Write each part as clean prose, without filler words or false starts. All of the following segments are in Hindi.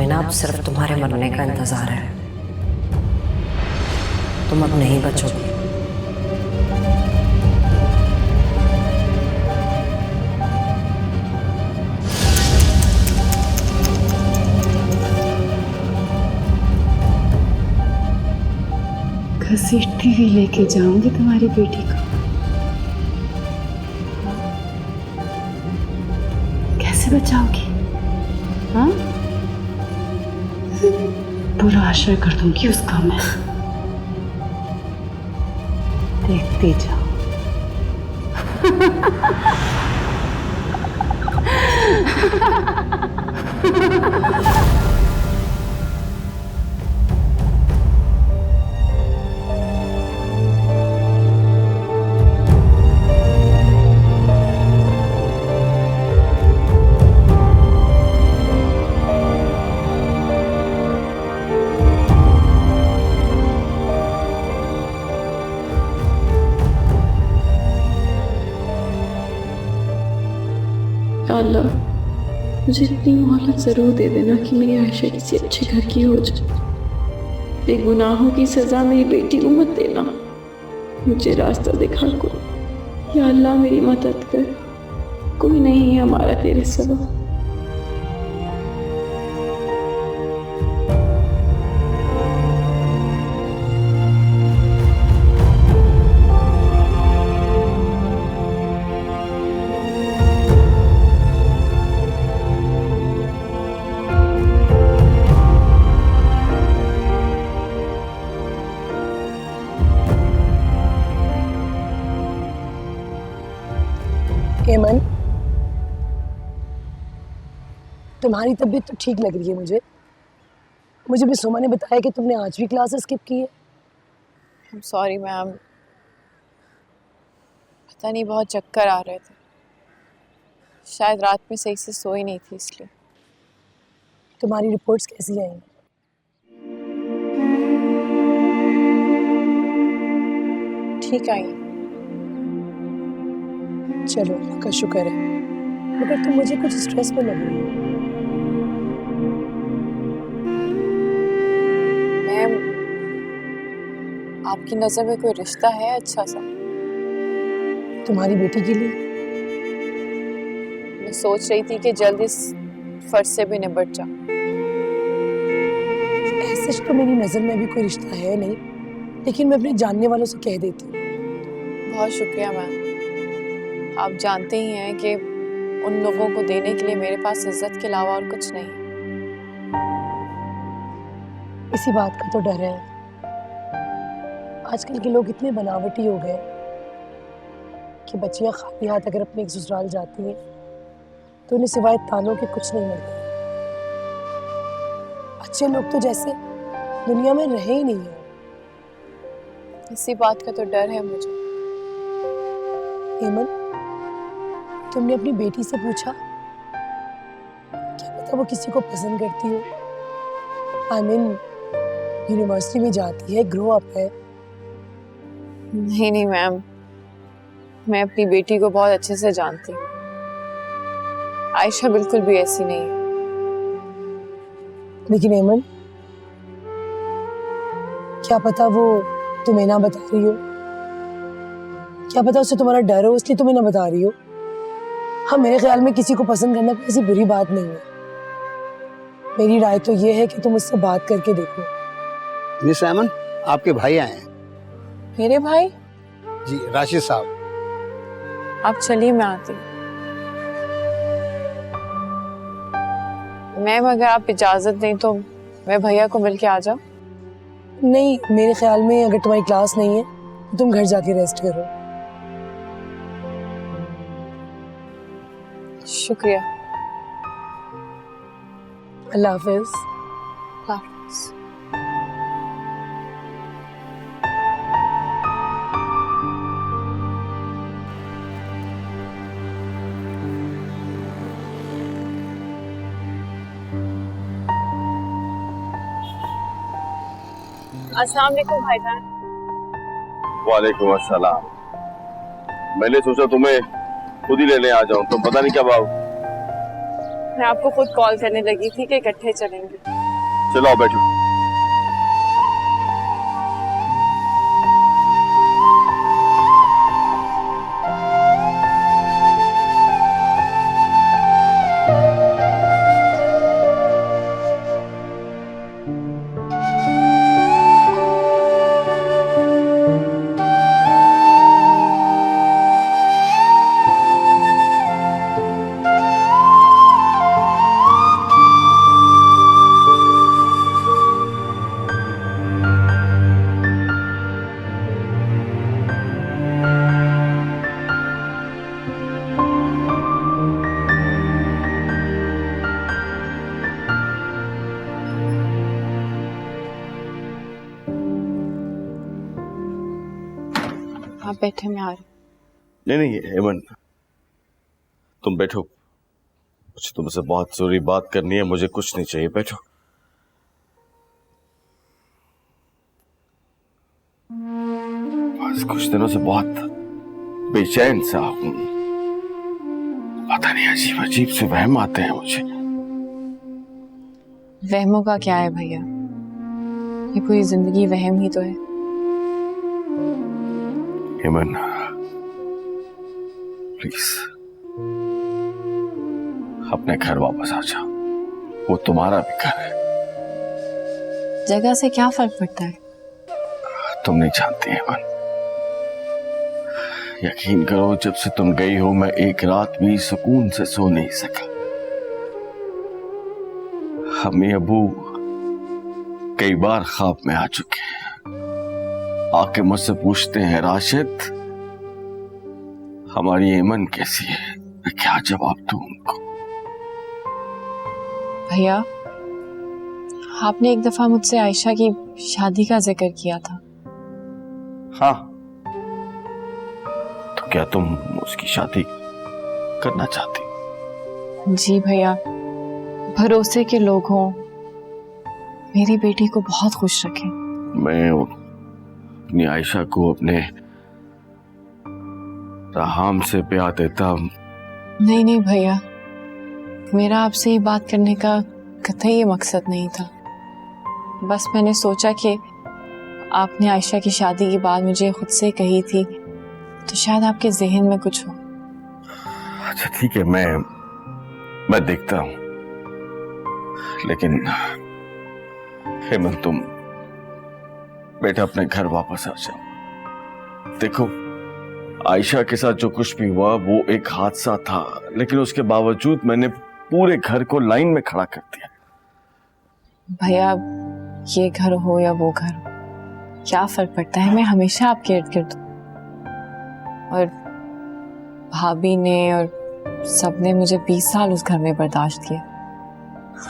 तुम्हें ना अब सिर्फ तुम्हारे मरने का इंतजार है। तुम अब नहीं बचोगी। घसीटती हुई लेके जाऊंगी तुम्हारी बेटी को। कैसे बचाओगी? हाँ, पूरा आश्रय कर दूंगी उसका मैं। देखते जाओ। अल्लाह, मुझे इतनी मोहलत ज़रूर दे देना कि मेरी आयशा किसी अच्छे घर की हो जाए। बेगुनाहों की सज़ा मेरी बेटी को मत देना। मुझे रास्ता दिखा को। या अल्लाह मेरी मदद कर। कोई नहीं है हमारा तेरे सिवा। हेमन, तुम्हारी तबीयत तो ठीक लग रही है मुझे। मुझे भी सुमा ने बताया कि तुमने आज भी क्लासेस स्किप की है। सॉरी मैम, पता नहीं बहुत चक्कर आ रहे थे। शायद रात में सही से सोई नहीं थी इसलिए। तुम्हारी रिपोर्ट्स कैसी आई? ठीक आई। चलो, अल्लाह का शुक्र है। मगर तुम मुझे कुछ स्ट्रेस में लग रही हो। मैम, आपकी नज़र में कोई रिश्ता है अच्छा सा? तुम्हारी बेटी के लिए? मैं सोच रही थी कि जल्द इस फर्ज से भी निपट जाऊं। ऐसे तो मेरी नज़र में भी कोई रिश्ता है नहीं, लेकिन मैं अपने जानने वालों से कह देती हूँ। बहुत शुक्रिया मैम। आप जानते ही हैं कि उन लोगों को देने के लिए मेरे पास इज्जत के अलावा और कुछ नहीं। इसी बात का तो डर है। आजकल के लोग इतने बनावटी हो गए कि बच्चियां खाली हाथ अगर अपने एक ससुराल जाती हैं तो उन्हें सिवाय तानों के कुछ नहीं मिलता। अच्छे लोग तो जैसे दुनिया में रहे ही नहीं है। इसी बात का तो डर है मुझे। हेमन, तुमने अपनी बेटी से पूछा? क्या पता वो किसी को पसंद करती हो। आई मीन, यूनिवर्सिटी में जाती है, ग्रो अप है। नहीं मैम, मैं अपनी बेटी को बहुत अच्छे से जानती हूँ। आयशा बिल्कुल भी ऐसी नहीं है। लेकिन हेमन, क्या पता वो तुम्हें ना बता रही हो। क्या पता उसे तुम्हारा डर हो इसलिए तुम्हें ना बता रही हो। हाँ, मेरे ख्याल में किसी को पसंद करना कोई ऐसी बुरी बात नहीं है। मेरी राय तो ये है कि तुम उससे बात करके देखो। मिस अमन, आपके भाई आए हैं। मेरे भाई? जी, राशिद साहब। आप चलिए, मैं आती हूँ। मैम, अगर आप इजाजत दें तो मैं भैया को मिलके आ जाऊं? नहीं, मेरे ख्याल में अगर तुम्हारी क्लास नहीं है तो तुम घर जाके रेस्ट करो। शुक्रिया। अल्लाह हाफिज। हाफिज। अस्सलाम वालेकुम भाईजान। वालेकुम अस्सलाम। मैंने सोचा तुम्हें खुद ही लेने आ जाऊं, तुम पता नहीं क्या भाव। मैं आपको खुद कॉल करने लगी थी कि इकट्ठे चलेंगे। चलो आओ बैठो। आप बैठे, मैं आ रही। नहीं हेमन, तुम बैठो। मुझे तुमसे बहुत जरूरी बात करनी है, मुझे कुछ नहीं चाहिए, बैठो। बस कुछ दिनों से बहुत बेचैन सा हूं। पता नहीं अजीब अजीब से वहम आते हैं मुझे। वहमों का क्या है भैया, ये पूरी जिंदगी वहम ही तो है। हेमन प्लीज अपने घर वापस आ जाओ, वो तुम्हारा भी घर है। जगह से क्या फर्क पड़ता है? तुम नहीं जानती हेमन, यकीन करो जब से तुम गई हो मैं एक रात भी सुकून से सो नहीं सका। अम्मी अबू कई बार ख्वाब में आ चुके हैं, आके मुझसे पूछते हैं राशिद हमारी एमन कैसी है, मैं क्या जवाब दूं उनको। भैया आपने एक दफा मुझसे आयशा की शादी का जिक्र किया था। हाँ, तो क्या तुम उसकी शादी करना चाहती? जी भैया, भरोसे के लोग हों, मेरी बेटी को बहुत खुश रखें। मैं अपनी आयशा को अपने राहम से ब्याह देता। नहीं भैया, मेरा आपसे ये बात करने का कतई ये मकसद नहीं था। बस मैंने सोचा कि आपने आयशा की शादी की बात मुझे खुद से कही थी, तो शायद आपके जहन में कुछ हो। अच्छा ठीक है, मैं देखता हूं, लेकिन हेमन तुम बेटा अपने घर वापस आ जाओ। देखो आयशा के साथ जो कुछ भी हुआ वो एक हादसा था, लेकिन उसके बावजूद मैंने पूरे घर को लाइन में खड़ा कर दिया। भैया ये घर हो या वो घर हो, क्या फर्क पड़ता है, मैं हमेशा आपके इर्द गिर्द हूं। और भाभी ने और सबने मुझे 20 साल उस घर में बर्दाश्त किया,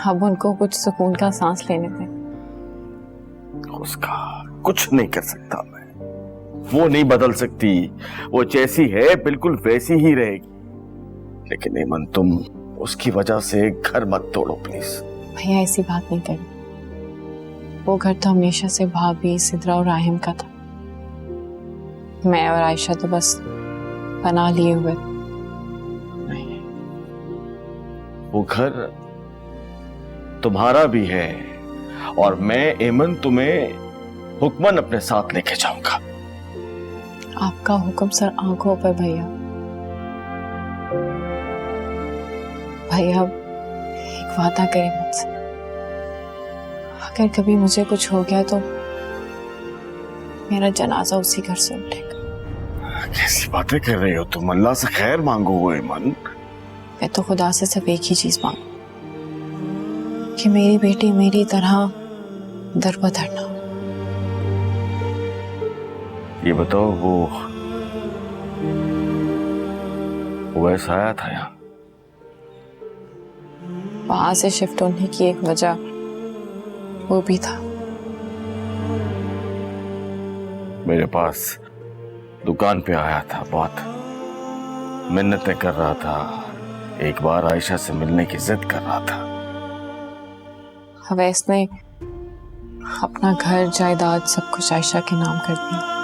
अब उनको कुछ सुकून का सांस लेने दें। उसका कुछ नहीं कर सकता मैं, वो नहीं बदल सकती, वो जैसी है बिल्कुल वैसी ही रहेगी। लेकिन हेमन तुम उसकी वजह से घर मत तोड़ो प्लीज। भैया ऐसी बात नहीं करी, वो घर तो हमेशा से भाभी, सिद्रा और राहिम का था। मैं और आयशा तो बस पनाह लिए हुए। नहीं, वो घर तुम्हारा भी है और मैं हेमन तुम्हें हुक्मन अपने साथ लेके जाऊंगा। आपका हुक्म सर आंखों पर भैया। भैया एक वादा करें मुझसे, अगर कभी मुझे कुछ हो गया तो मेरा जनाजा उसी घर से उठेगा। कैसी बातें कर रही हो तुम, अल्लाह से खैर मांगो हेमन। मैं तो खुदा से सिर्फ एक ही चीज मांगू कि मेरी बेटी मेरी तरह दरबदर ना हो। ये बताओ वो ऐसा आया था यहाँ? वहां से शिफ्ट होने की एक वजह वो भी था। मेरे पास दुकान पे आया था, बहुत मिन्नतें कर रहा था, एक बार आयशा से मिलने की जिद कर रहा था। अवैस ने अपना घर जायदाद सब कुछ आयशा के नाम कर दिया।